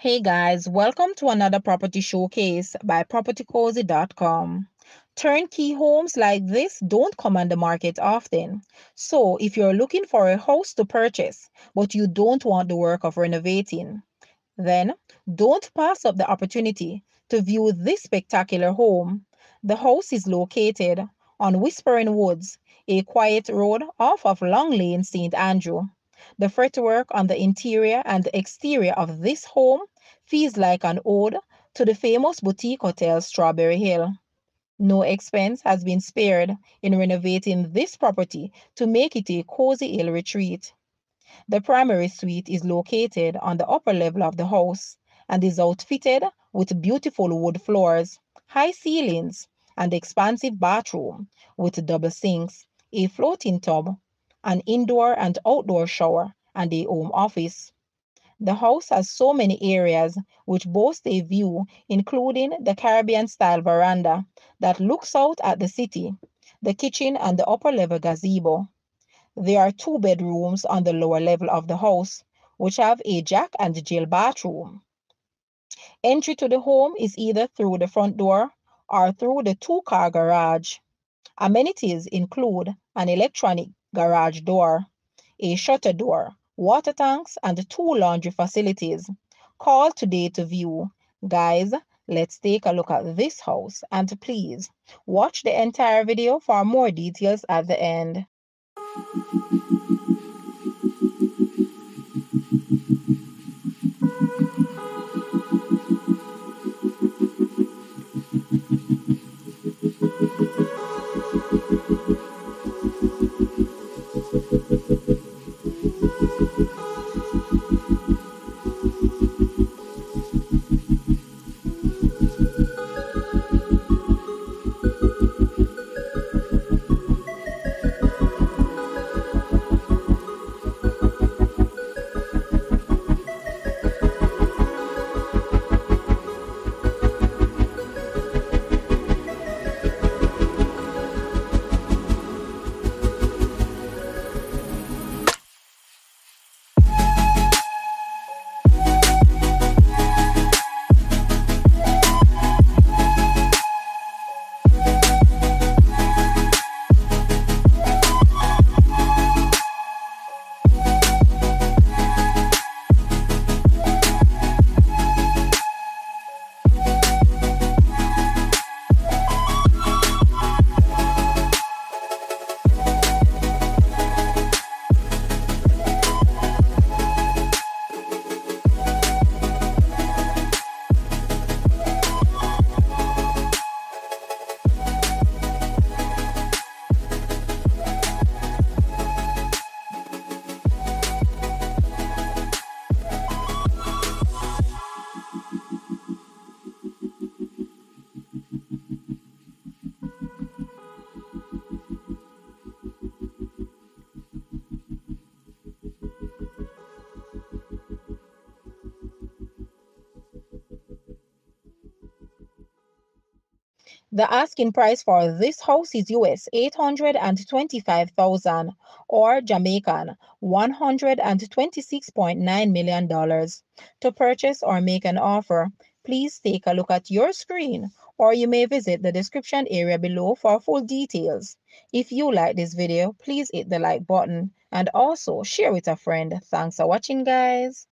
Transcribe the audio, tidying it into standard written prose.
Hey guys, welcome to another property showcase by propertycozy.com. Turnkey homes like this don't come on the market often. So, if you're looking for a house to purchase, but you don't want the work of renovating, then don't pass up the opportunity to view this spectacular home. The house is located on Whispering Woods, a quiet road off of Long Lane, St. Andrew. The fretwork on the interior and the exterior of this home feels like an ode to the famous boutique hotel Strawberry Hill. No expense has been spared in renovating this property to make it a cozy hill retreat. The primary suite is located on the upper level of the house and is outfitted with beautiful wood floors, high ceilings, and expansive bathroom with double sinks, a floating tub, an indoor and outdoor shower, and a home office. The house has so many areas which boast a view, including the Caribbean style veranda that looks out at the city, the kitchen, and the upper level gazebo. There are two bedrooms on the lower level of the house, which have a Jack and Jill bathroom. Entry to the home is either through the front door or through the two-car garage. Amenities include an electronic garage door, a shutter door, water tanks, and two laundry facilities. Call today to view. Guys, let's take a look at this house and please watch the entire video for more details at the end. The asking price for this house is US 825,000 or Jamaican $126.9 million. To purchase or make an offer, please take a look at your screen or you may visit the description area below for full details. If you like this video, please hit the like button and also share with a friend. Thanks for watching, guys.